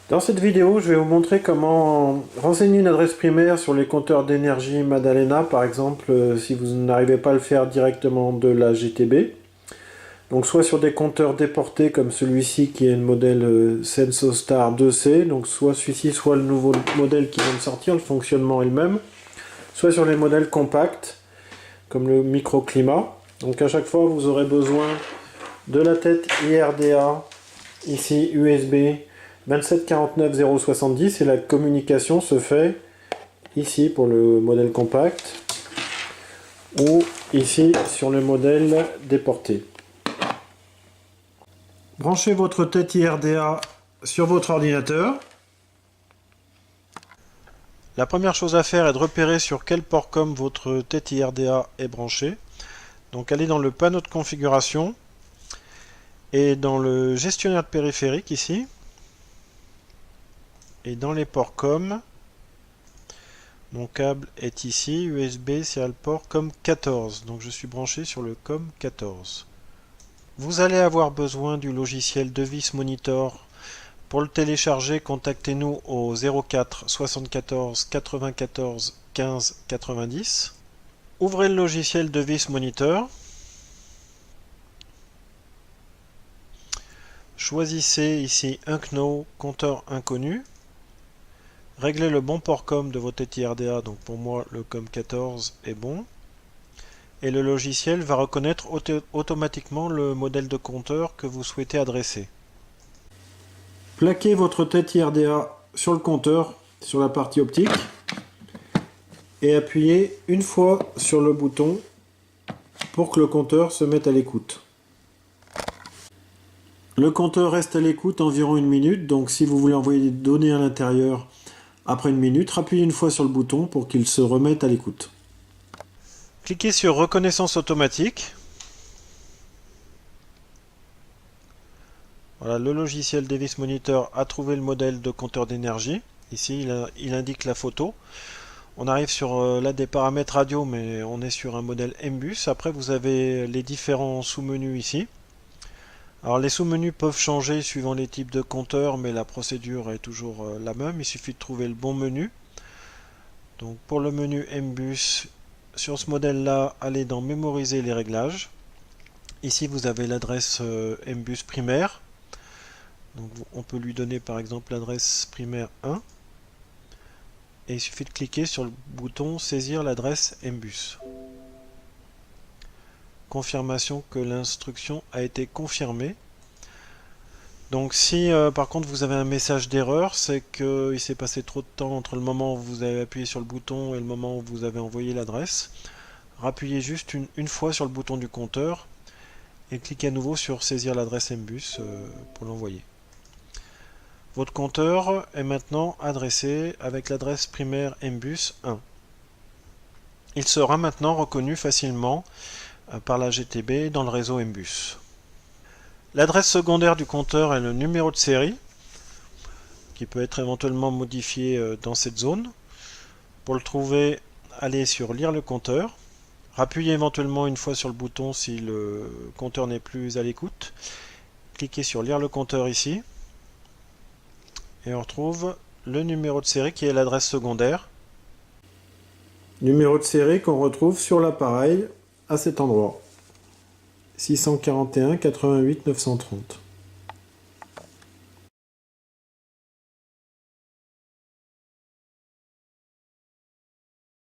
Dans cette vidéo, je vais vous montrer comment renseigner une adresse primaire sur les compteurs d'énergie Madalena, par exemple, si vous n'arrivez pas à le faire directement de la GTB. Donc soit sur des compteurs déportés comme celui-ci qui est le modèle SensoStar 2C, donc soit celui-ci, soit le nouveau modèle qui vient de sortir, le fonctionnement est le même. Soit sur les modèles compacts, comme le microclimat. Donc à chaque fois, vous aurez besoin de la tête IRDA, ici USB 2749070, et la communication se fait ici pour le modèle compact ou ici sur le modèle déporté. Branchez votre tête IRDA sur votre ordinateur. La première chose à faire est de repérer sur quel port COM votre tête IRDA est branchée. Donc allez dans le panneau de configuration et dans le gestionnaire de périphérique ici. Et dans les ports COM, mon câble est ici, USB serial port COM 14. Donc je suis branché sur le COM 14. Vous allez avoir besoin du logiciel Device Monitor. Pour le télécharger, contactez-nous au 04 74 94 15 90. Ouvrez le logiciel Device Monitor. Choisissez ici Unknown, compteur inconnu. Réglez le bon port COM de votre IRDA, donc pour moi le COM 14 est bon. Et le logiciel va reconnaître automatiquement le modèle de compteur que vous souhaitez adresser. Plaquez votre tête IRDA sur le compteur, sur la partie optique, et appuyez une fois sur le bouton pour que le compteur se mette à l'écoute. Le compteur reste à l'écoute environ une minute, donc si vous voulez envoyer des données à l'intérieur après une minute, appuyez une fois sur le bouton pour qu'il se remette à l'écoute. Cliquez sur reconnaissance automatique. Voilà, le logiciel Device Monitor a trouvé le modèle de compteur d'énergie. Ici, il indique la photo. On arrive sur là des paramètres radio, mais on est sur un modèle MBus. Après, vous avez les différents sous-menus ici. Alors, les sous-menus peuvent changer suivant les types de compteurs, mais la procédure est toujours la même. Il suffit de trouver le bon menu. Donc, pour le menu MBus, sur ce modèle-là, allez dans Mémoriser les réglages. Ici, vous avez l'adresse MBus primaire. Donc, on peut lui donner par exemple l'adresse primaire 1. Et il suffit de cliquer sur le bouton Saisir l'adresse MBus. Confirmation que l'instruction a été confirmée. Donc si par contre vous avez un message d'erreur, c'est qu'il s'est passé trop de temps entre le moment où vous avez appuyé sur le bouton et le moment où vous avez envoyé l'adresse. Rappuyez juste une fois sur le bouton du compteur et cliquez à nouveau sur Saisir l'adresse MBus pour l'envoyer. Votre compteur est maintenant adressé avec l'adresse primaire MBus 1. Il sera maintenant reconnu facilement par la GTB dans le réseau MBus. L'adresse secondaire du compteur est le numéro de série qui peut être éventuellement modifié dans cette zone. Pour le trouver, allez sur Lire le compteur. Rappuyez éventuellement une fois sur le bouton si le compteur n'est plus à l'écoute. Cliquez sur Lire le compteur ici. Et on retrouve le numéro de série qui est l'adresse secondaire. Numéro de série qu'on retrouve sur l'appareil à cet endroit. 641 88 930.